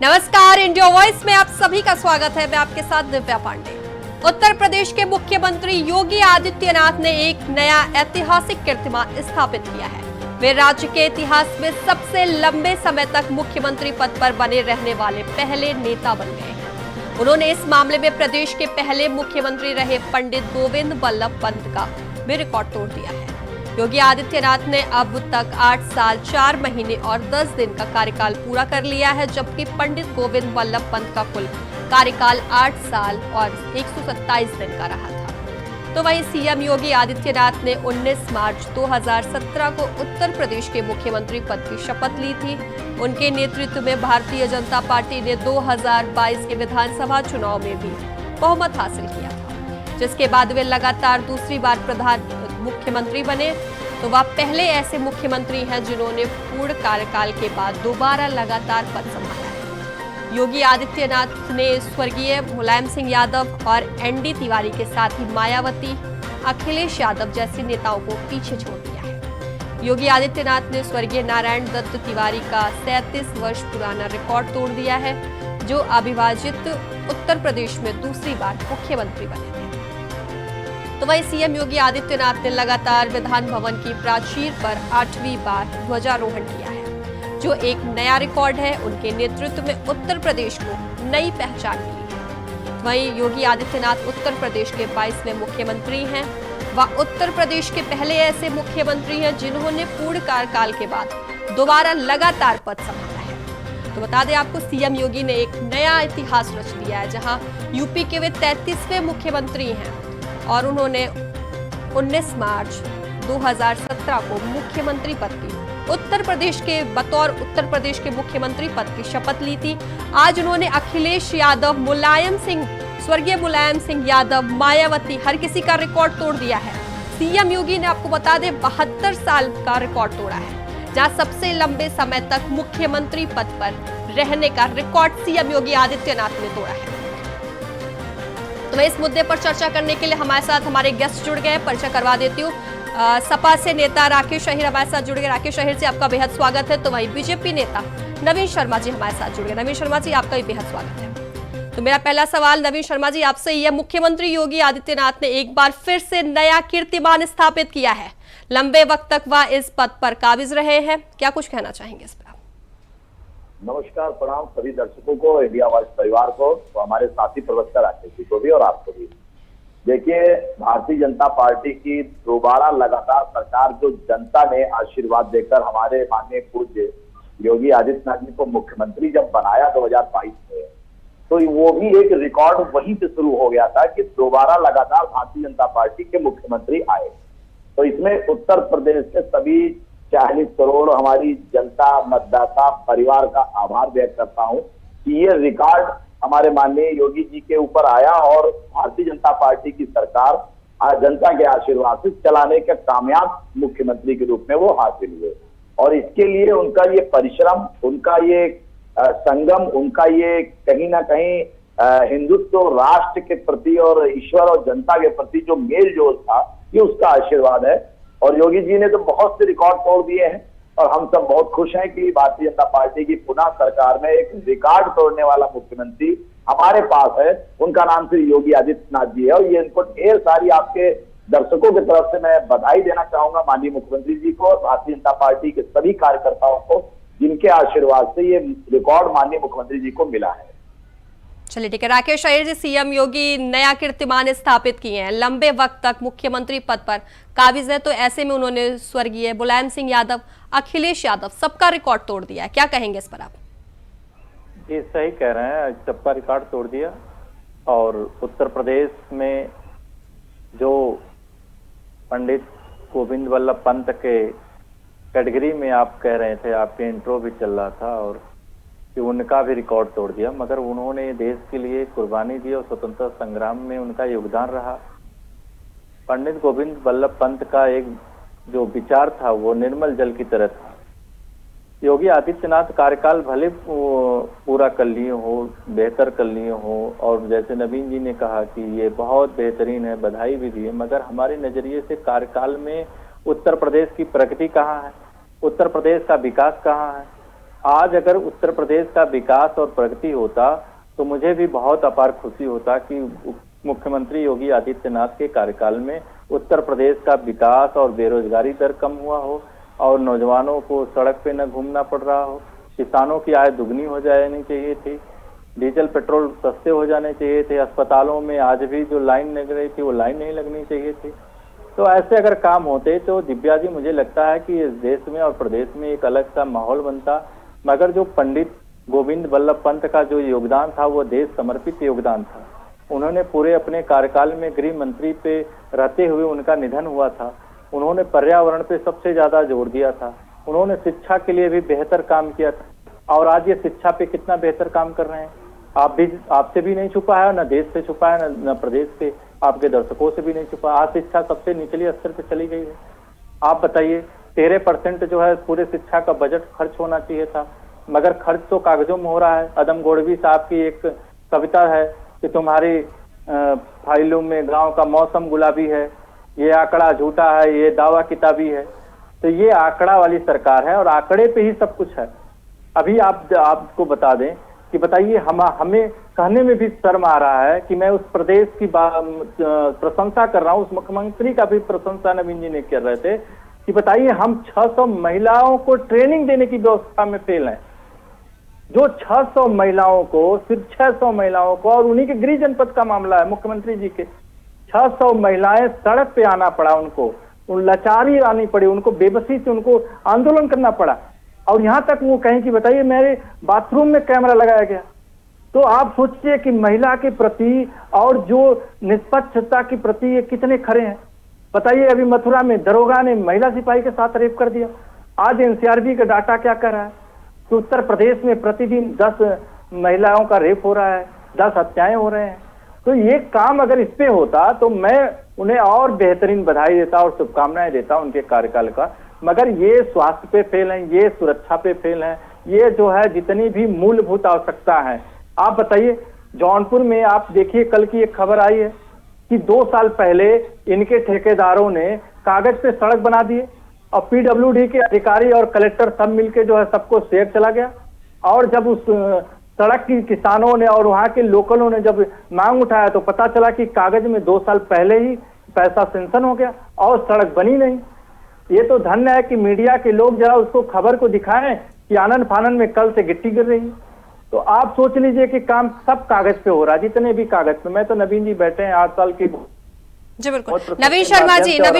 नमस्कार, India voice में आप सभी का स्वागत है। मैं आपके साथ दिव्या पांडे। उत्तर प्रदेश के मुख्यमंत्री योगी आदित्यनाथ ने एक नया ऐतिहासिक कीर्तिमान स्थापित किया है। वे राज्य के इतिहास में सबसे लंबे समय तक मुख्यमंत्री पद पर बने रहने वाले पहले नेता बन गए हैं। उन्होंने इस मामले में प्रदेश के पहले मुख्यमंत्री रहे पंडित गोविंद बल्लभ पंत का भी रिकॉर्ड तोड़ दिया है। योगी आदित्यनाथ ने अब तक 8 साल 4 महीने और 10 दिन का कार्यकाल पूरा कर लिया है, जबकि पंडित गोविंद बल्लभ पंत का कुल कार्यकाल 8 साल और 127 दिन का रहा था। तो वहीं सीएम योगी आदित्यनाथ ने 19 मार्च 2017 को उत्तर प्रदेश के मुख्यमंत्री पद की शपथ ली थी। उनके नेतृत्व में भारतीय जनता पार्टी ने 2022 के विधानसभा चुनाव में भी बहुमत हासिल किया था, जिसके बाद वे लगातार दूसरी बार मुख्यमंत्री बने। तो वह पहले ऐसे मुख्यमंत्री हैं जिन्होंने पूर्ण कार्यकाल के बाद दोबारा लगातार पद संभाला है। योगी आदित्यनाथ ने स्वर्गीय मुलायम सिंह यादव और एनडी तिवारी के साथ ही मायावती, अखिलेश यादव जैसे नेताओं को पीछे छोड़ दिया है। योगी आदित्यनाथ ने स्वर्गीय नारायण दत्त तिवारी का 37 वर्ष पुराना रिकॉर्ड तोड़ दिया है, जो अविभाजित उत्तर प्रदेश में दूसरी बार मुख्यमंत्री बने थे। तो वहीं सीएम योगी आदित्यनाथ ने लगातार विधान भवन की प्राचीर पर 8वीं बार ध्वजारोहण किया है, जो एक नया रिकॉर्ड है। उनके नेतृत्व में उत्तर प्रदेश को नई पहचान मिली है। वहीं योगी आदित्यनाथ उत्तर प्रदेश के 22वें मुख्यमंत्री हैं। वह उत्तर प्रदेश के पहले ऐसे मुख्यमंत्री हैं जिन्होंने पूर्ण कार्यकाल के बाद दोबारा लगातार पद संभाला है। तो बता दें आपको, सीएम योगी ने एक नया इतिहास रच दिया है, जहां यूपी के वे 33वें मुख्यमंत्री हैं और उन्होंने 19 मार्च 2017 को मुख्यमंत्री पद की बतौर उत्तर प्रदेश के मुख्यमंत्री पद की शपथ ली थी। आज उन्होंने अखिलेश यादव, स्वर्गीय मुलायम सिंह यादव, मायावती, हर किसी का रिकॉर्ड तोड़ दिया है। सीएम योगी ने, आपको बता दें, 72 साल का रिकॉर्ड तोड़ा है, जहां सबसे लंबे समय तक मुख्यमंत्री पद पर रहने का रिकॉर्ड सीएम योगी आदित्यनाथ ने तोड़ा है। तो मैं इस मुद्दे पर चर्चा करने के लिए हमारे साथ हमारे गेस्ट जुड़ गए। परिचय करवा देती हूँ। सपा से नेता राकेश अहिर हमारे साथ जुड़ गए। राकेश अहिर जी, आपका बेहद स्वागत है। तो वहीं बीजेपी नेता नवीन शर्मा जी हमारे साथ जुड़ गए। नवीन शर्मा जी, आपका भी बेहद स्वागत है। तो मेरा पहला सवाल नवीन शर्मा जी आपसे यह, मुख्यमंत्री योगी आदित्यनाथ ने एक बार फिर से नया कीर्तिमान स्थापित किया है। लंबे वक्त तक वह इस पद पर काबिज रहे हैं, क्या कुछ कहना चाहेंगे इस पर? नमस्कार, प्रणाम सभी दर्शकों को, इंडिया वॉइस परिवार को, तो हमारे साथी प्रवक्ता राकेश जी को भी और आपको भी। देखिए, भारतीय जनता पार्टी की दोबारा लगातार सरकार, जो जनता ने आशीर्वाद देकर हमारे माननीय पूज्य योगी आदित्यनाथ जी को मुख्यमंत्री जब बनाया 2022 में, तो वो भी एक रिकॉर्ड वहीं से शुरू हो गया था कि दोबारा लगातार भारतीय जनता पार्टी के मुख्यमंत्री आए। तो इसमें उत्तर प्रदेश के सभी 40 करोड़ हमारी जनता, मतदाता परिवार का आभार व्यक्त करता हूं कि ये रिकॉर्ड हमारे माननीय योगी जी के ऊपर आया और भारतीय जनता पार्टी की सरकार आज जनता के आशीर्वाद से चलाने के कामयाब मुख्यमंत्री के रूप में वो हासिल हुए। और इसके लिए उनका ये परिश्रम, उनका ये संगम, उनका ये कहीं ना कहीं हिंदुत्व राष्ट्र के प्रति और ईश्वर और जनता के प्रति जो मेल जोल था, ये उसका आशीर्वाद है। और योगी जी ने तो बहुत से रिकॉर्ड तोड़ दिए हैं और हम सब बहुत खुश हैं कि भारतीय जनता पार्टी की पुनः सरकार में एक रिकॉर्ड तोड़ने वाला मुख्यमंत्री हमारे पास है। उनका नाम श्री योगी आदित्यनाथ जी है और ये इनको ढेर सारी आपके दर्शकों की तरफ से मैं बधाई देना चाहूंगा माननीय मुख्यमंत्री जी को और भारतीय जनता पार्टी के सभी कार्यकर्ताओं को, जिनके आशीर्वाद से ये रिकॉर्ड माननीय मुख्यमंत्री जी को मिला है। चलिए ठीक है। राकेश अहिर जी, सीएम योगी नया कीर्तिमान स्थापित किए हैं, लंबे वक्त तक मुख्यमंत्री पद पर काबिज है, तो ऐसे में उन्होंने स्वर्गीय मुलायम सिंह यादव, अखिलेश यादव, सबका रिकॉर्ड तोड़ दिया है, क्या कहेंगे इस पर आप? जी, सही कह रहे हैं, सबका रिकॉर्ड तोड़ दिया। और उत्तर प्रदेश में जो पंडित गोविंद बल्लभ पंत के कैटेगरी में आप कह रहे थे, आपके इंट्रो भी चल रहा था, और कि उनका भी रिकॉर्ड तोड़ दिया। मगर उन्होंने देश के लिए कुर्बानी दी और स्वतंत्रता संग्राम में उनका योगदान रहा। पंडित गोविंद बल्लभ पंत का एक जो विचार था वो निर्मल जल की तरह था। योगी आदित्यनाथ कार्यकाल भले पूरा कर लिए हो, बेहतर कर लिए हो, और जैसे नवीन जी ने कहा कि ये बहुत बेहतरीन है, बधाई भी दी है, मगर हमारे नजरिए से कार्यकाल में उत्तर प्रदेश की प्रगति कहाँ है, उत्तर प्रदेश का विकास कहाँ है? आज अगर उत्तर प्रदेश का विकास और प्रगति होता तो मुझे भी बहुत अपार खुशी होता कि मुख्यमंत्री योगी आदित्यनाथ के कार्यकाल में उत्तर प्रदेश का विकास और बेरोजगारी दर कम हुआ हो और नौजवानों को सड़क पे न घूमना पड़ रहा हो, किसानों की आय दुगनी हो जानी चाहिए थी, डीजल पेट्रोल सस्ते हो जाने चाहिए थे, अस्पतालों में आज भी जो लाइन लग रही थी वो लाइन नहीं लगनी चाहिए थी। तो ऐसे अगर काम होते तो दिव्या जी मुझे लगता है कि इस देश में और प्रदेश में एक अलग सा माहौल बनता। मगर जो पंडित गोविंद बल्लभ पंत का जो योगदान था वो देश समर्पित योगदान था। उन्होंने पूरे अपने कार्यकाल में गृह मंत्री पे रहते हुए उनका निधन हुआ था। उन्होंने पर्यावरण पे सबसे ज्यादा जोर दिया था। उन्होंने शिक्षा के लिए भी बेहतर काम किया था और आज ये शिक्षा पे कितना बेहतर काम कर रहे हैं। आपसे भी नहीं छुपा है, न देश से छुपा है, न प्रदेश से, आपके दर्शकों से भी नहीं छुपा। आज शिक्षा सबसे निचले स्तर पे चली गई है। आप बताइए 13% जो है पूरे शिक्षा का बजट खर्च होना चाहिए था, मगर खर्च तो कागजों में हो रहा है। अदम गोड़वी साहब की एक कविता है कि तुम्हारी फाइलों में गांव का मौसम गुलाबी है, ये आंकड़ा झूठा है, ये दावा किताबी है। तो ये आंकड़ा वाली सरकार है और आंकड़े पे ही सब कुछ है। अभी आपको बता दें कि बताइए हमें कहने में भी शर्म आ रहा है कि मैं उस प्रदेश की प्रशंसा कर रहा हूं, उस मुख्यमंत्री का भी प्रशंसा नवीन जी ने कर रहे थे कि बताइए हम 600 महिलाओं को ट्रेनिंग देने की व्यवस्था में फेल हैं। जो 600 महिलाओं को, सिर्फ 600 महिलाओं को, और उन्हीं के गृह जनपद का मामला है मुख्यमंत्री जी के, 600 महिलाएं सड़क पे आना पड़ा, उनको लाचारी आनी पड़ी, उनको बेबसी से उनको आंदोलन करना पड़ा। और यहां तक वो कहें कि बताइए मेरे बाथरूम में कैमरा लगाया गया। तो आप सोचिए कि महिला के प्रति और जो निष्पक्षता के प्रति ये कितने खड़े हैं। बताइए अभी मथुरा में दरोगा ने महिला सिपाही के साथ रेप कर दिया। आज एनसीआरबी का डाटा क्या कर रहा है कि उत्तर प्रदेश में प्रतिदिन 10 महिलाओं का रेप हो रहा है, 10 हत्याएं हो रहे हैं। तो ये काम अगर इस पे होता तो मैं उन्हें और बेहतरीन बधाई देता और शुभकामनाएं देता उनके कार्यकाल का। मगर ये स्वास्थ्य पे फेल है, ये सुरक्षा पे फेल है, ये जो है जितनी भी मूलभूत आवश्यकता है। आप बताइए जौनपुर में आप देखिए कल की एक खबर आई है कि 2 साल पहले इनके ठेकेदारों ने कागज पे सड़क बना दिए और पीडब्ल्यूडी के अधिकारी और कलेक्टर सब मिलके जो है सबको शेयर चला गया। और जब उस सड़क की किसानों ने और वहां के लोकलों ने जब मांग उठाया तो पता चला कि कागज में 2 साल पहले ही पैसा सेंक्शन हो गया और सड़क बनी नहीं। ये तो धन्य है कि मीडिया के लोग जरा उसको खबर को दिखाएं कि आनंद फानन में कल से गिट्टी गिर रही है। तो आप सोच लीजिए कि काम सब कागज पे हो रहा है, जितने भी कागज पे। मैं तो नवीन जी बैठे हैं 8 साल की। जी बिल्कुल। नवीन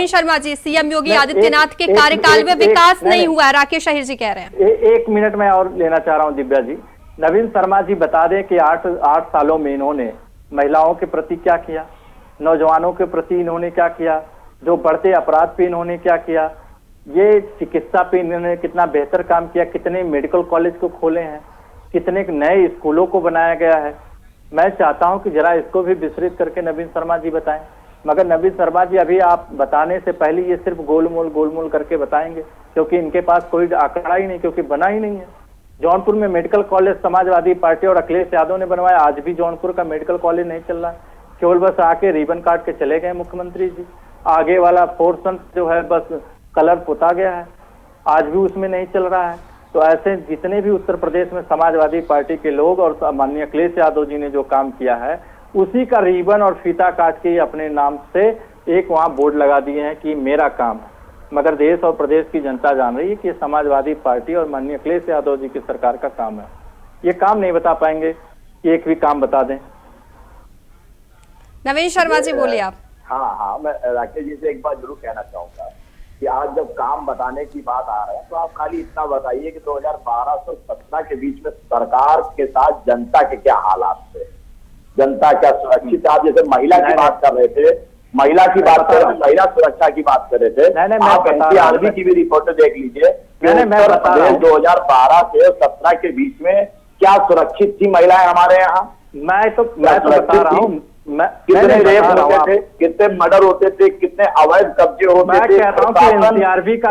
शर्मा जी, सीएम योगी आदित्यनाथ के कार्यकाल में विकास नहीं हुआ है, राकेश अहिर जी कह रहे हैं। 1 मिनट में और लेना चाह रहा हूँ दिव्या जी। नवीन शर्मा जी बता दें कि 8 सालों में इन्होंने महिलाओं के प्रति क्या किया, नौजवानों के प्रति इन्होंने क्या किया, जो बढ़ते अपराध पे इन्होंने क्या किया, ये चिकित्सा पे इन्होंने कितना बेहतर काम किया, कितने मेडिकल कॉलेज को खोले हैं, कितने नए स्कूलों को बनाया गया है। मैं चाहता हूं कि जरा इसको भी विस्तृत करके नवीन शर्मा जी बताएं। मगर नवीन शर्मा जी अभी आप बताने से पहले ये सिर्फ गोलमोल करके बताएंगे, क्योंकि इनके पास कोई आंकड़ा ही नहीं, क्योंकि बना ही नहीं है। जौनपुर में मेडिकल कॉलेज समाजवादी पार्टी और अखिलेश यादव ने बनवाया, आज भी जौनपुर का मेडिकल कॉलेज नहीं चल रहा है। केवल बस आके रिबन काट के चले गए मुख्यमंत्री जी। आगे वाला पोर्शन जो है बस कलर पुता गया है, आज भी उसमें नहीं चल रहा है। तो ऐसे जितने भी उत्तर प्रदेश में समाजवादी पार्टी के लोग और माननीय अखिलेश यादव जी ने जो काम किया है उसी का रिबन और फीता काट के अपने नाम से एक वहां बोर्ड लगा दिए हैं कि मेरा काम है। मगर देश और प्रदेश की जनता जान रही है कि समाजवादी पार्टी और माननीय अखिलेश यादव जी की सरकार का काम है। ये काम नहीं बता पाएंगे कि एक भी काम बता दें। नवीन शर्मा जी बोलिए आप। हाँ, मैं राकेश जी से एक बात जरूर कहना चाहूंगा कि आज जब काम बताने की बात आ रहा है तो आप खाली इतना बताइए कि 2012 से 2017 के बीच में सरकार के साथ जनता के क्या हालात थे, जनता क्या सुरक्षित। आप जैसे महिला की बात कर रहे थे, महिला की बात कर रहे थे, महिला सुरक्षा की बात कर रहे थे। आप एनसीआरबी की भी रिपोर्ट देख लीजिए, 2012 से 2017 के बीच में क्या सुरक्षित थी महिलाएं हमारे यहाँ। मैं तो बता रहा हूँ कितने रेप होते थे, कितने मर्डर होते थे, कितने अवैध कब्जे होते थे। एनसीआरबी का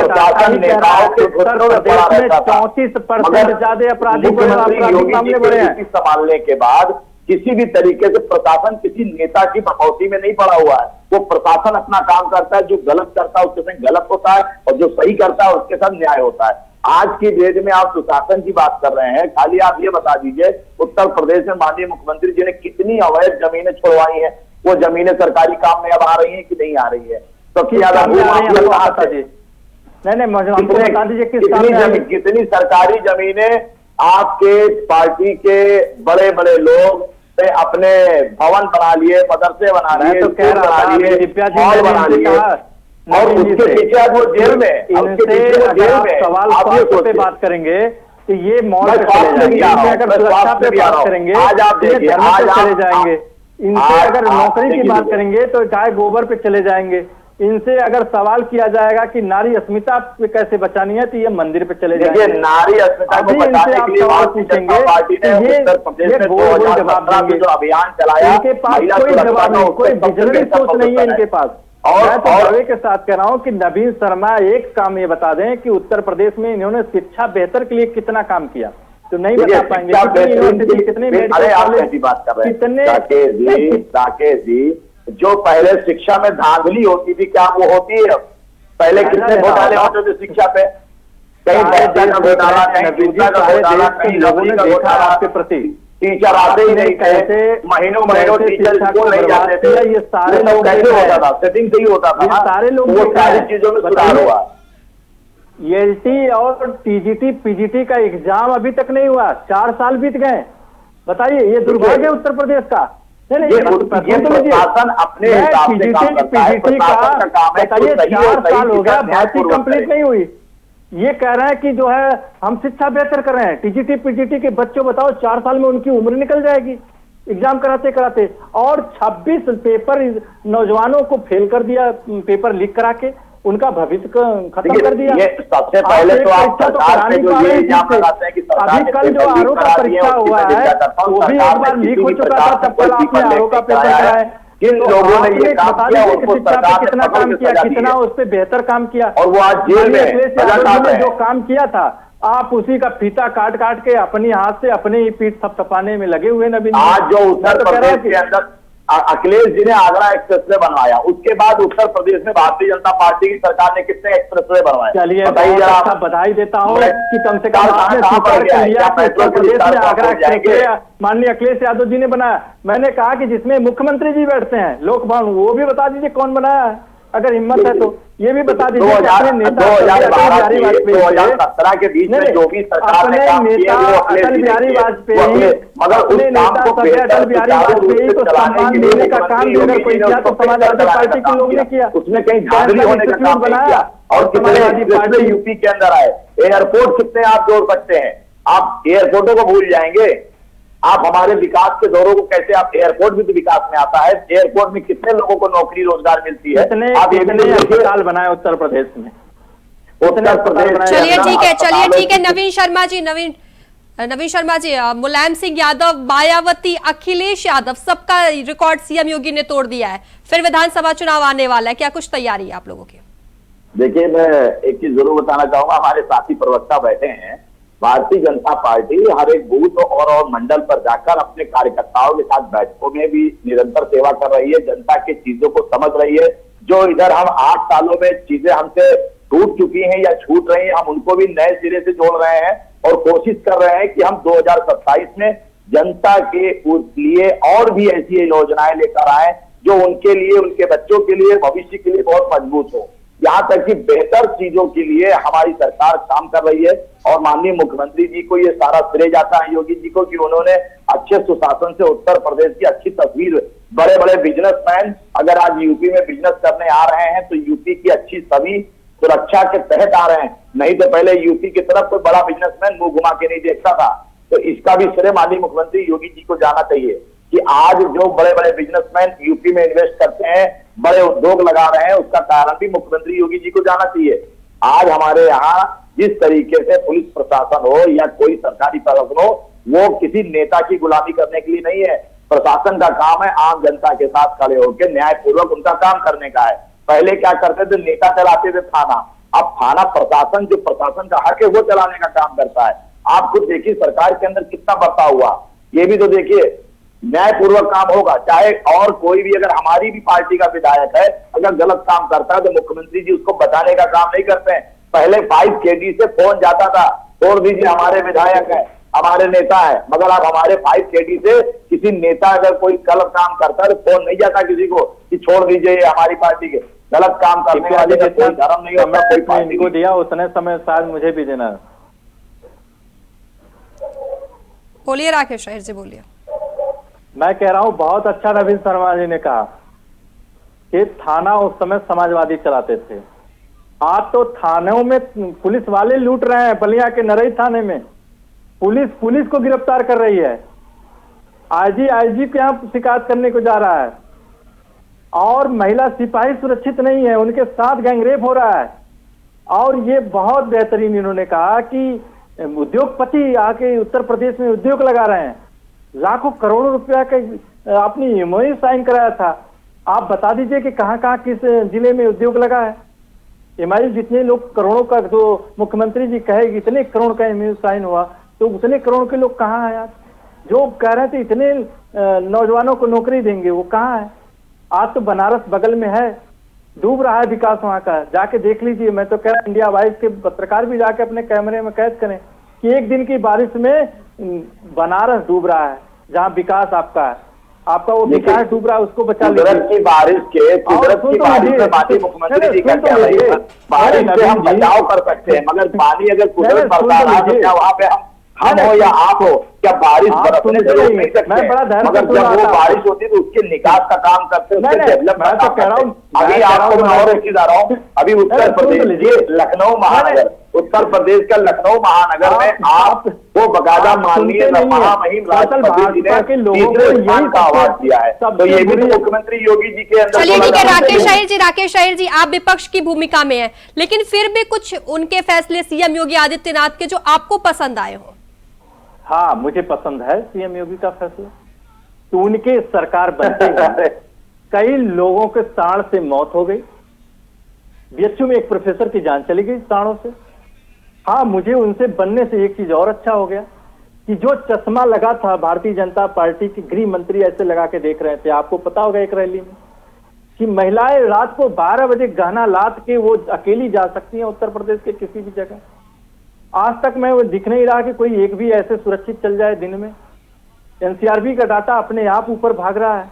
नेताओं के 34% ज्यादा अपराधी मामले बढ़े हैं। संभालने के बाद किसी भी तरीके से प्रशासन किसी नेता की भगौती में नहीं पड़ा हुआ है। वो प्रशासन अपना काम करता है, जो गलत करता है उसके साथ गलत होता है और जो सही करता है उसके साथ न्याय होता है। आज की डेट में आप सुशासन की बात कर रहे हैं। खाली आप ये बता दीजिए, उत्तर प्रदेश में माननीय मुख्यमंत्री जी ने कितनी अवैध जमीनें छुड़वाई हैं? वो जमीनें सरकारी काम में अब आ रही हैं कि नहीं आ रही है? सबसे ज्यादा कितनी सरकारी जमीनें आपके पार्टी के बड़े बड़े लोग अपने भवन बना लिए, मदरसे बना लिए, स्कूल बना लिए, मॉल बना लिए, और उसके पीछे आज वो जेल में, सवाल स्वास्थ्य पे बात करेंगे तो ये मॉल पे चले जाएंगे, अगर सुरक्षा पे बात करेंगे आज आप देखिए, आज चले जाएंगे, इनसे अगर नौकरी की बात करेंगे तो गाय गोबर पे चले जाएंगे, इनसे अगर सवाल किया जाएगा कि नारी अस्मिता पे कैसे बचानी है तो ये मंदिर पे चले जाएंगे। नारी अस्मिता को बचाने के लिए सवाल पूछेंगे ये गोल जवाब देंगे। जो अभियान चलाया, इनके पास कोई जवाब नहीं, कोई विजनरी सोच नहीं है इनके पास। और दावे के साथ कह रहा हूँ कि नवीन शर्मा एक काम ये बता दें कि उत्तर प्रदेश में इन्होंने शिक्षा बेहतर के लिए कितना काम किया, तो नहीं बता पाएंगे। कितने बात कर रहे हैं राकेश जी, जो पहले शिक्षा में धांधली होती थी, क्या वो होती है? पहले कितने घोटाले होते थे शिक्षा पे? कहीं घोटाला, कहीं लोगों ने देखा आपके प्रति, टीचर आते ही नहीं थे, महीनों टीचर स्कूल नहीं जाते थे। ये सारे लोग कैसे होता था? सेटिंग से ही होता था। सारे लोग वो सारी चीजों में सुधार हुआ। एलटी और टीजीटी पीजीटी का एग्जाम अभी तक नहीं हुआ, 4 साल बीत गए। बताइए, ये दुर्भाग्य है उत्तर प्रदेश का। ये प्रशासन अपने हिसाब से काम करता है, प्रशासन का काम है। बताइए, 4 साल हो गया, भर्ती कंप्लीट नहीं हुई। ये कह रहे हैं कि जो है हम शिक्षा बेहतर कर रहे हैं। टीजीटी पीजीटी के बच्चों बताओ 4 साल में उनकी उम्र निकल जाएगी एग्जाम कराते कराते, और 26 पेपर नौजवानों को फेल कर दिया, पेपर लीक करा के उनका भविष्य खत्म कर दिया। ये सबसे पहले तो आप सरकार पे जो ये इल्जाम लगाते हैं कि अभी कल जो आरओ का परीक्षा हुआ है वो भी एक बार लीक हो चुका था, तब कल आपने आरओ का पेपर कराया। किन लोगों ने ये काम किया, उनको सरकार ने कितना काम किया, कितना उस पर बेहतर काम किया, और वो आज जेल में जो काम किया था आप उसी का फीता काट काट के अपनी हाथ से अपने ही पीठ थपथपाने में लगे हुए नवीन। आज जो उत्तर प्रदेश के अंदर अखिलेश जी ने आगरा एक्सप्रेसवे बनवाया, उसके बाद उत्तर प्रदेश में भारतीय जनता पार्टी की सरकार ने कितने एक्सप्रेसवे बनवाए? चलिए, अच्छा बधाई देता हूँ कि कम से कम आपने स्वीकार कर लिया कि उत्तर प्रदेश में आगरा एक्सप्रेसवे माननीय अखिलेश यादव जी ने बनाया। मैंने कहा कि जिसमें मुख्यमंत्री जी बैठते हैं लोक भवन, वो भी बता दीजिए कौन बनाया है, अगर हिम्मत है तो ये भी बता दीजिए। 2017 के बीच में जो भी सरकार ने काम किया वो अटल बिहारी वाजपेयी, मगर अपने नेता अटल बिहारी वाजपेयी को सम्मान देने का काम भी अगर कोई किया तो समाजवादी पार्टी के लोग ने किया। उसमें कहीं धांधली होने का काम बनाया। और समाजवादी पार्टी यूपी के अंदर आए, एयरपोर्ट कितने आप जोड़ सकते हैं? आप एयरपोर्टों को भूल जाएंगे, आप हमारे विकास के दौरों को कैसे, आप एयरपोर्ट भी तो विकास में आता है। एयरपोर्ट में कितने लोगों को नौकरी रोजगार मिलती है? आप कितने अस्पताल बनाए उत्तर प्रदेश में? उत्तर प्रदेश। चलिए ठीक है नवीन शर्मा जी, मुलायम सिंह यादव, मायावती, अखिलेश यादव, सबका रिकॉर्ड सीएम योगी ने तोड़ दिया है। फिर विधानसभा चुनाव आने वाला है, क्या कुछ तैयारी है आप लोगों की? देखिए, मैं एक चीज जरूर बताना चाहूंगा, हमारे साथी प्रवक्ता बैठे हैं। भारतीय जनता पार्टी हर एक बूथ और मंडल पर जाकर अपने कार्यकर्ताओं के साथ बैठकों में भी निरंतर सेवा कर रही है, जनता की चीजों को समझ रही है। जो इधर हम 8 सालों में चीजें हमसे टूट चुकी हैं या छूट रही हैं, हम उनको भी नए सिरे से जोड़ रहे हैं और कोशिश कर रहे हैं कि हम 2027 में जनता के लिए और भी ऐसी योजनाएं लेकर आए जो उनके लिए, उनके बच्चों के लिए, भविष्य के लिए बहुत मजबूत हो। यहाँ तक कि बेहतर चीजों के लिए हमारी सरकार काम कर रही है और माननीय मुख्यमंत्री जी को ये सारा श्रेय जाता है, योगी जी को, कि उन्होंने अच्छे सुशासन से उत्तर प्रदेश की अच्छी तस्वीर, बड़े बड़े बिजनेसमैन अगर आज यूपी में बिजनेस करने आ रहे हैं तो यूपी की अच्छी छवि सुरक्षा के तहत आ रहे हैं। नहीं तो पहले यूपी की तरफ कोई बड़ा बिजनेसमैन मुंह घुमा के नहीं देखता था। तो इसका भी श्रेय माननीय मुख्यमंत्री योगी जी को जाना चाहिए कि आज जो बड़े बड़े बिजनेसमैन यूपी में इन्वेस्ट करते हैं, बड़े उद्योग लगा रहे हैं, उसका कारण भी मुख्यमंत्री योगी जी को जाना चाहिए। आज हमारे यहाँ जिस तरीके से पुलिस प्रशासन हो या कोई सरकारी प्रशासन हो, वो किसी नेता की गुलामी करने के लिए नहीं है। प्रशासन का काम है आम जनता के साथ खड़े होकर न्यायपूर्वक उनका काम करने का है। पहले क्या करते थे, नेता चलाते थे थाना, अब थाना प्रशासन, जो प्रशासन का हक है वो चलाने का काम करता है। आप खुद देखिए सरकार के अंदर कितना बदलाव हुआ, ये भी तो देखिए। न्यायपूर्वक काम होगा, चाहे और कोई भी, अगर हमारी भी पार्टी का विधायक है अगर गलत काम करता है तो मुख्यमंत्री जी उसको बताने का काम नहीं करते हैं। पहले 5 KD से फोन जाता था, छोड़ दीजिए हमारे विधायक है, हमारे नेता है, मगर अब हमारे 5 KD से किसी नेता अगर कोई गलत काम करता है तो फोन नहीं जाता किसी को कि छोड़ दीजिए ये हमारी पार्टी के। गलत काम करने वाले का कोई धर्म नहीं होता, कोई पार्टी को दिया उतने समय शायद मुझे भी देना। बोलिए राकेश अहिर जी, बोलिए। मैं कह रहा हूं बहुत अच्छा नवीन शर्मा जी ने कहा कि थाना उस समय समाजवादी चलाते थे, आज तो थानों में पुलिस वाले लूट रहे हैं। बलिया के नरई थाने में पुलिस को गिरफ्तार कर रही है, आईजी के यहाँ शिकायत करने को जा रहा है, और महिला सिपाही सुरक्षित नहीं है, उनके साथ गैंगरेप हो रहा है। और ये बहुत बेहतरीन इन्होंने कहा कि उद्योगपति आके उत्तर प्रदेश में उद्योग लगा रहे हैं, लाखों करोड़ों रुपया का अपनी एमओयू साइन कराया था। आप बता दीजिए कि कहाँ कहाँ किस जिले में उद्योग लगा है। एमओयू जितने लोग करोड़ों का, जो मुख्यमंत्री जी कहेगी इतने करोड़ का एमओयू साइन हुआ, तो उतने करोड़ के लोग कहाँ हैं? आज जो कह रहे थे इतने नौजवानों को नौकरी देंगे, वो कहाँ है? आज तो बनारस बगल में है, डूब रहा है विकास वहां का, जाके देख लीजिए। मैं तो कह रहा इंडिया वाइज के पत्रकार भी जाके अपने कैमरे में कैद करें कि एक दिन की बारिश में बनारस डूब रहा है, जहां विकास आपका वो विकास डूब रहा है, उसको बचा लीजिए। कुदरत की बारिश में बाकी मुख्यमंत्री जी का क्या भाई, बारिश से हम बचाव कर सकते हैं, मगर पानी अगर कुदरत बरसा रहा है तो क्या वहां पे हम हो या आप हो, क्या बारिश बरसने से रोक नहीं सकते? मगर जब वो बारिश होती है तो उसके निकास का काम करते हैं, उसके डेवलपमेंट का कह रहा हूँ। अभी आपको मैं और चीज आ रहा हूँ, अभी उत्तर प्रदेश ये लखनऊ महानगर, उत्तर प्रदेश का लखनऊ महानगर में आप वो बकायदा माननीय महामहिम राष्ट्रपति जी ने तीसरे स्थान का अवार्ड दिया है, तो ये भी मुख्यमंत्री योगी जी के अंदर। चलिए ठीक है राकेश अहिर जी, आप विपक्ष की भूमिका में हैं, लेकिन फिर भी कुछ उनके फैसले सीएम योगी आदित्यनाथ के जो आपको पसंद आए हो? हाँ, मुझे पसंद है सीएम योगी का फैसला। तो उनके सरकार बनते हैं कई लोगों के साढ़ से मौत हो गई, बीएचयू में एक प्रोफेसर की जान चली गई साढ़ों से। हाँ, मुझे उनसे बनने से एक चीज और अच्छा हो गया कि जो चश्मा लगा था भारतीय जनता पार्टी के गृह मंत्री ऐसे लगा के देख रहे थे, आपको पता होगा एक रैली में कि महिलाएं रात को 12 बजे गहना लाद के वो अकेली जा सकती हैं उत्तर प्रदेश के किसी भी जगह। आज तक मैं वो दिख नहीं रहा कि कोई एक भी ऐसे सुरक्षित चल जाए दिन में। एनसीआरबी का डाटा अपने आप ऊपर भाग रहा है,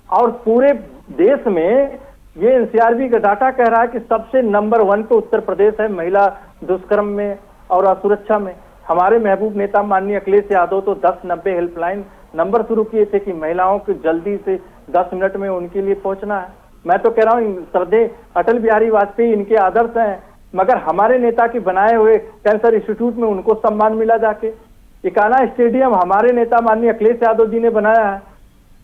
और पूरे देश में ये एनसीआरबी का डाटा कह रहा है कि सबसे नंबर 1 पे उत्तर प्रदेश है महिला दुष्कर्म में और असुरक्षा में। हमारे महबूब नेता माननीय अखिलेश यादव तो 1090 हेल्पलाइन नंबर शुरू किए थे कि महिलाओं को जल्दी से 10 मिनट में उनके लिए पहुंचना है। मैं तो कह रहा हूँ श्रद्धेय अटल बिहारी वाजपेयी इनके आदर्श हैं, मगर हमारे नेता के बनाए हुए कैंसर इंस्टीट्यूट में उनको सम्मान मिला जाके। इकाना स्टेडियम हमारे नेता माननीय अखिलेश यादव जी ने बनाया है।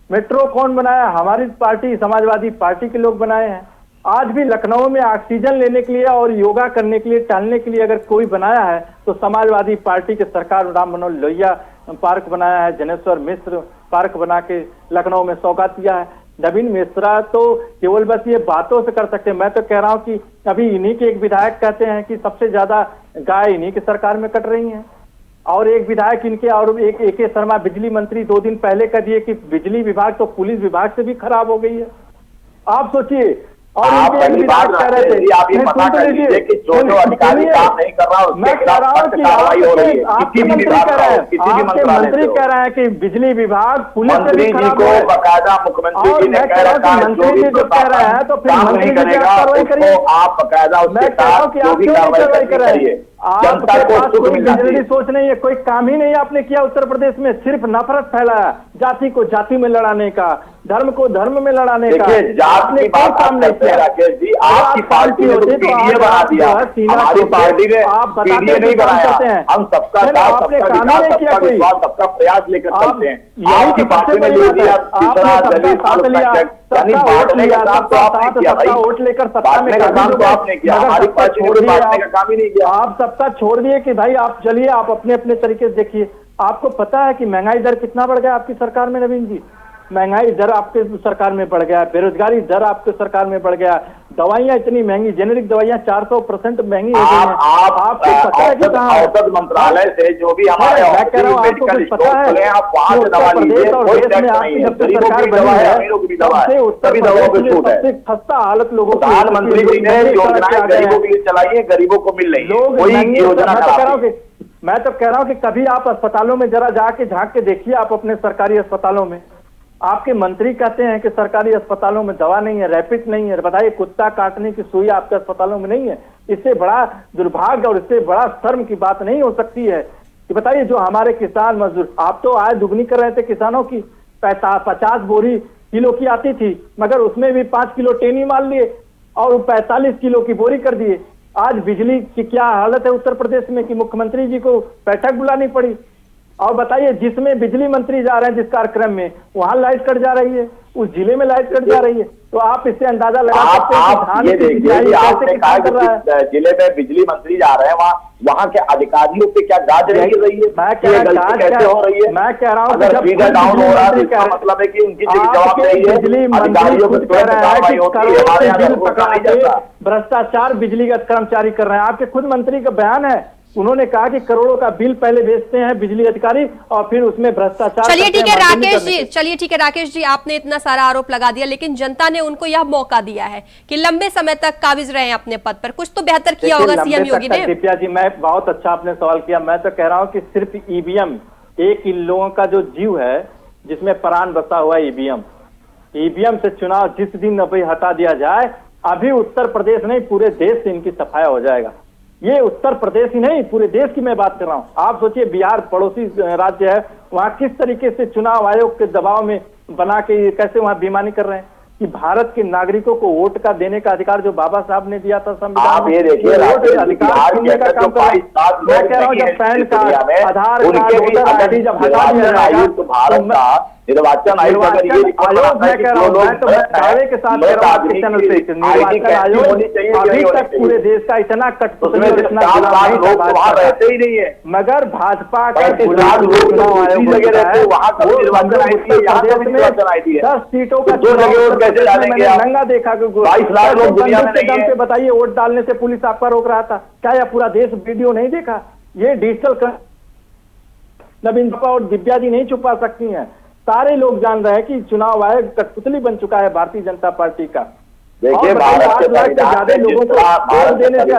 मेट्रो कौन बनाया? हमारी पार्टी समाजवादी पार्टी के लोग बनाए हैं। आज भी लखनऊ में ऑक्सीजन लेने के लिए और योगा करने के लिए, टहलने के लिए अगर कोई बनाया है तो समाजवादी पार्टी के सरकार। राम मनोहर लोहिया पार्क बनाया है, जनेश्वर मिश्र पार्क बना के लखनऊ में सौगात दिया है। नवीन मिश्रा तो केवल बस ये बातों से कर सकते हैं। मैं तो कह रहा हूं कि अभी इन्हीं के एक विधायक कहते हैं कि सबसे ज्यादा गाय इन्हीं की सरकार में कट रही हैं, और एक विधायक इनके और एक ए.के. शर्मा बिजली मंत्री 2 दिन पहले कह दिए कि बिजली विभाग तो पुलिस विभाग से भी खराब हो गई है। आप सोचिए, और आप पहली बात कह रहे थे, आप ये पता कर लीजिए कि जो अधिकारी काम नहीं कर रहा मैं कह रहा हूँ कि कार्रवाई हो रही है, किसी भी विभाग का हो, किसी भी मंत्री कह रहे हैं कि बिजली विभाग पुलिस मंत्री जी को बकायदा मुख्यमंत्री जी ने कह रखा है मंत्री जी जो कह रहे हैं तो फिर काम नहीं करेगा, उसको आप बकायदा उसके साथ जो भी कार्रवाई करिए। जनता को सुख मिलना चाहिए। सोच नहीं है, कोई काम ही नहीं आपने किया उत्तर प्रदेश में, सिर्फ नफरत फैलाया, जाति को जाति में लड़ाने का, धर्म को धर्म में लड़ाने का। जात की बात काम नहीं किया राकेश जी, आपकी पार्टी ने तो पीडीए बना दिया, हमारी पार्टी ने पीडीए नहीं बनाया। हम सबका साथ, सबका विकास, सबका विश्वास, सबका प्रयास लेकर चलते हैं। आपकी पार्टी ने जो दिया तीसरा दलित यानी बांटने का काम तो आपने किया भाई, वोट लेकर बांटने का काम तो आपने किया, हमारी पार्टी ने बांटने का काम ही नहीं किया। आप सबका छोड़ दिए कि भाई आप चलिए, आप अपने अपने तरीके से देखिए। आपको पता है कि महंगाई दर कितना बढ़ गया आपकी सरकार में नवीन जी? महंगाई दर आपके सरकार में बढ़ गया, बेरोजगारी दर आपके सरकार में बढ़ गया, दवाइयाँ इतनी महंगी, जेनेरिक दवाइयाँ 400% महंगी हो गई हैं। आपको पता है कि औषध मंत्रालय से जो भी हमारे मैं कह रहा हूँ, आपको कुछ पता है आप वहाँ से दवा लीजिए, कोई टैक्स नहीं है, गरीबों की दवा है, अमीरों की भी दवा है, सभी दवाओं पे छूट है। सस्ता हालत लोगों की, प्रधानमंत्री जी ने योजनाएं गरीबों के लिए चलाई है, गरीबों को मिल रही है, कोई योजना खराब नहीं। मैं तो कह रहा हूँ कि कभी आप अस्पतालों में जरा जाके झांक के देखिए, आप अपने सरकारी अस्पतालों में, आपके मंत्री कहते हैं कि सरकारी अस्पतालों में दवा नहीं है, रैपिड नहीं है। बताइए, कुत्ता काटने की सुई आपके अस्पतालों में नहीं है? इससे बड़ा दुर्भाग्य और इससे बड़ा शर्म की बात नहीं हो सकती है कि बताइए, जो हमारे किसान मजदूर, आप तो आय दुगनी कर रहे थे किसानों की, 50 बोरी किलो की आती थी, मगर उसमें भी 5 किलो टेनी मार लिए और 45 किलो की बोरी कर दिए। आज बिजली की क्या हालत है उत्तर प्रदेश में कि मुख्यमंत्री जी को बैठक बुलानी पड़ी। और बताइए, जिसमें बिजली मंत्री जा रहे हैं जिस कार्यक्रम में, वहां लाइट कट जा रही है, उस जिले में लाइट कट जा रही है। तो आप इससे अंदाजा लगा सकते हैं कि धान की बिजाई कैसे किसान कर रहा है। जिले में बिजली मंत्री जा रहे हैं, वहाँ के अधिकारियों पे क्या गाज रही है? मैं कह रहा हूँ कैसे हो रही है? मैं कह रहा हूँ, अगर फीडर डाउन हो रहा है तो इसका मतलब है कि उनकी जवाब नहीं है, बिजली अधिकारियों मंत्री कह रहा है कि भ्रष्टाचार बिजली का कर्मचारी कर रहे हैं। आपके खुद मंत्री का बयान है, उन्होंने कहा कि करोड़ों का बिल पहले भेजते हैं बिजली अधिकारी और फिर उसमें भ्रष्टाचार। चलिए ठीक है राकेश जी, चलिए ठीक है राकेश जी, आपने इतना सारा आरोप लगा दिया, लेकिन जनता ने उनको यह मौका दिया है कि लंबे समय तक काबिज रहे अपने पद पर, कुछ तो बेहतर किया होगा सीएम योगी ने। दिव्या जी, मैं बहुत अच्छा आपने सवाल किया। मैं तो कह रहा हूँ कि सिर्फ ईवीएम, एक इन लोगों का जो जीव है जिसमें प्राण बसा हुआ ईवीएम से चुनाव जिस दिन अभी हटा दिया जाए, अभी उत्तर प्रदेश नहीं पूरे देश से इनकी सफाया हो जाएगा। ये उत्तर प्रदेश ही नहीं, पूरे देश की मैं बात कर रहा हूँ। आप सोचिए, बिहार पड़ोसी राज्य है, वहां किस तरीके से चुनाव आयोग के दबाव में बना के कैसे वहां बेईमानी कर रहे हैं कि भारत के नागरिकों को वोट का देने का अधिकार जो बाबा साहब ने दिया था संविधान में, अधिकार छीनने का काम कर रहे हैं। मैं कह रहा हूँ, जब पैन कार्ड, आधार कार्ड, वोटर आईडी जब हटा दिया जाएगा, निर्वाचन आयोग मैं कह रहा हूँ, मैं तो दावे के साथ कह रहा हूँ निर्वाचन आयोग अभी तक पूरे देश का इतना कठपुतली रहते ही नहीं है, मगर भाजपा का 10 सीटों का नंगा देखा। 22 लाख लोग दुनिया में नहीं है। बताइए, वोट डालने से पुलिस आपका रोक रहा था क्या? या पूरा देश वीडियो नहीं देखा? ये डिजिटल नवीन और दिव्या जी नहीं छुपा सकती हैं। सारे लोग जान रहे हैं कि चुनाव आयोग कठपुतली बन चुका है भारतीय जनता पार्टी का। देखिए, भारत के ज्यादा लोगों को वोट देने से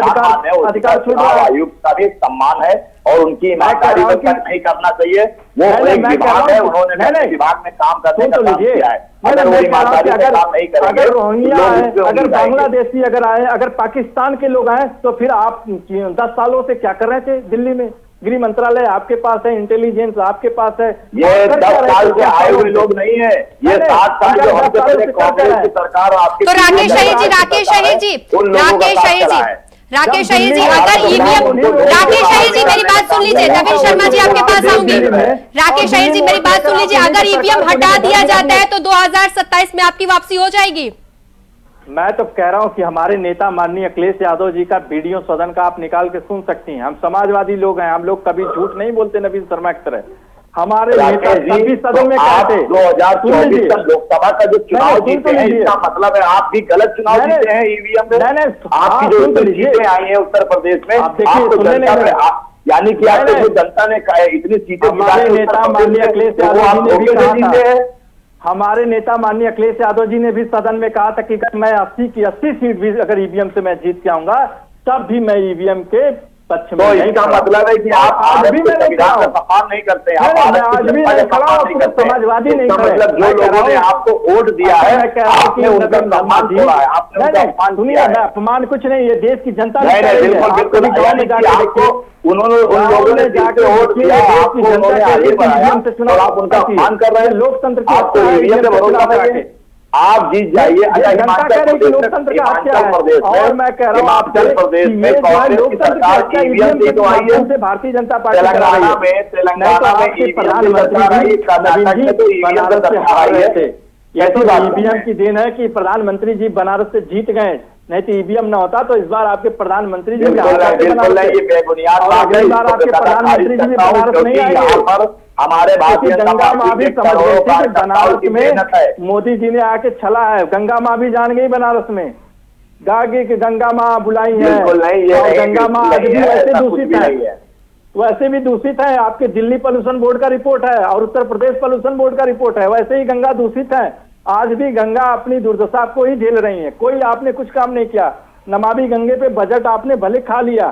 अधिकार छूट रहा है। आयुक्त का भी सम्मान है और उनकी ईमानदारी पर नहीं करना चाहिए। वो एक विभाग है, उन्होंने विभाग में काम करने का काम किया है। अगर वो ईमानदारी से काम नहीं करेंगे, अगर रोहिंग्या आए, अगर बांग्लादेशी अगर आए, अगर पाकिस्तान के लोग आए, तो फिर आप 10 सालों से क्या कर रहे थे दिल्ली में? गृह मंत्रालय आपके पास है, इंटेलिजेंस आपके पास है। ये 10 साल से आए हुए लोग नहीं है, ये 7 साल जो हमसे पहले कांग्रेस की सरकार आपकी। तो राकेश अहीर जी, अगर ईवीएम, राकेश अहीर जी मेरी बात सुन लीजिए, नवीन शर्मा जी आपके पास आऊंगी। राकेश अहीर जी मेरी बात सुन लीजिए, अगर ईवीएम हटा दिया जाता है तो 2027 में आपकी वापसी हो जाएगी? मैं तो कह रहा हूं कि हमारे नेता माननीय अखिलेश यादव जी का वीडियो सदन का आप निकाल के सुन सकती हैं। हम समाजवादी लोग हैं, हम लोग कभी झूठ नहीं बोलते नवीन शर्मा की तरह। हमारे नेता सभी सदन में कहते 2024 का लोकसभा का जो चुनाव जीते हैं, इसका मतलब है आप भी गलत चुनाव जीते हैं ईवीएम में। आपकी जो सीटें आई है उत्तर प्रदेश में, यानी कि आपको जनता ने इतनी सीटें, हमारे नेता माननीय अखिलेश यादव जी ने भी कहा था, हमारे नेता माननीय अखिलेश यादव जी ने भी सदन में कहा था कि मैं 80 की 80 सीट भी अगर ईवीएम से मैं जीत के आऊंगा, तब भी मैं ईवीएम के पक्ष में। तो इसका मतलब है कि आप आज भी मैं सम्मान नहीं करते, समाजवादी नहीं, मतलब जो लोगों ने आपको वोट दिया है, आपने उनका सम्मान छोड़ा है, आपने उनका अपमान किया है। अपमान कुछ नहीं, ये देश की जनता ने आपको, उन्होंने उन लोगों ने जाके वोट दिया, आपको उन्होंने आगे बढ़ाया और आप उनका अपमान कर रहे हैं। लोकतंत्र की आपको ईवीएम पे भरोसा करके आप जीत जाइए। लोकतंत्र का प्रदेश और मैं कह रहा हूँ हिमाचल प्रदेश में कांग्रेस की सरकार की ईवीएम से तो आई है, भारतीय जनता पार्टी तेलंगाना में प्रधानमंत्री ईवीएम की देन है कि प्रधानमंत्री जी बनारस से जीत गए, नहीं तो ईवीएम न होता तो इस बार आपके प्रधानमंत्री जी प्रधानमंत्री जी बनारस नहीं आएंगे। हमारे भारतीय गंगा माँ भी समझ गए थे कि बनारस में मोदी जी ने आके छला है, गंगा माँ भी जान गई बनारस में गंगा माँ बुलाई है, बिल्कुल नहीं, ये और नहीं, गंगा माँ आज बिल्कुल भी नहीं है, वैसे ऐसा कुछ दूषित भी नहीं है, है। वैसे भी दूषित है। आपके दिल्ली पोल्यूशन बोर्ड का रिपोर्ट है और उत्तर प्रदेश पोल्यूशन बोर्ड का रिपोर्ट है, वैसे ही गंगा दूषित है। आज भी गंगा अपनी दुर्दशा को ही झेल रही है, कोई आपने कुछ काम नहीं किया। नमामि गंगे पे बजट आपने भले खा लिया,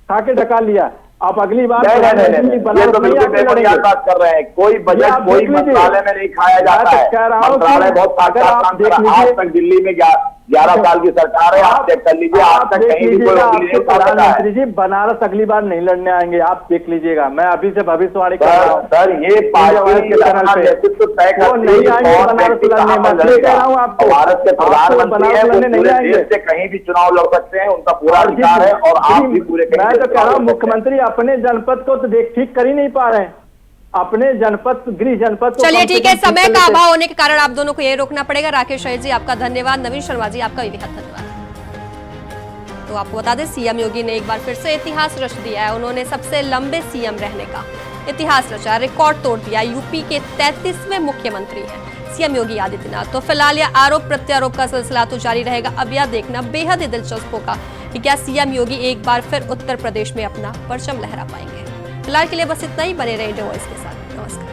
खा के ढका लिया। आप अगली बार नहीं, ये तो बिल्कुल बेबुनियाद बात कर रहे हैं। कोई बजट कोई मंत्रालय में नहीं खाया जाता है। मंत्रालय बहुत साक्षात काम कर रहा है। आज तक दिल्ली में 11 साल की सरकार है, आप चेक कर लीजिए, आज तक कहीं भी कोई वकील नहीं पहुंचा है। प्रधानमंत्री जी बनारस अगली बार नहीं लड़ने आएंगे, आप देख लीजिएगा। मैं अभी से भविष्यवाणी कर रहा हूँ सर, ये पार्टी के अपना नेतृत्व तय करती है कौन व्यक्ति कहाँ पर लड़ेगा। भारत के प्रधानमंत्री है, वो पूरे देश से कहीं भी चुनाव लड़ सकते हैं, उनका पूरा अधिकार है। और आप भी पूरे, मैं तो कह रहा हूँ मुख्यमंत्री अपने जनपद को तो देख ठीक कर ही नहीं पा रहे हैं, अपने जनपद गृह जनपद। चलिए ठीक है, समय का अभाव होने के कारण आप दोनों को ये रोकना पड़ेगा। राकेश शहीद जी आपका धन्यवाद, नवीन शर्मा जी आपका भी बेहद धन्यवाद। तो आपको बता दें, सीएम योगी ने एक बार फिर से इतिहास रच दिया है। उन्होंने सबसे लंबे सीएम रहने का इतिहास रचा, रिकॉर्ड तोड़ दिया। यूपी के 33वें मुख्यमंत्री हैं सीएम योगी आदित्यनाथ। तो फिलहाल यह आरोप प्रत्यारोप का सिलसिला तो जारी रहेगा। अब यह देखना बेहद ही दिलचस्प होगा कि क्या सीएम योगी एक बार फिर उत्तर प्रदेश में अपना परचम लहरा पाएंगे। फिलहाल के लिए बस इतना ही, बने रहे इंडिया वॉइस के साथ। नमस्कार।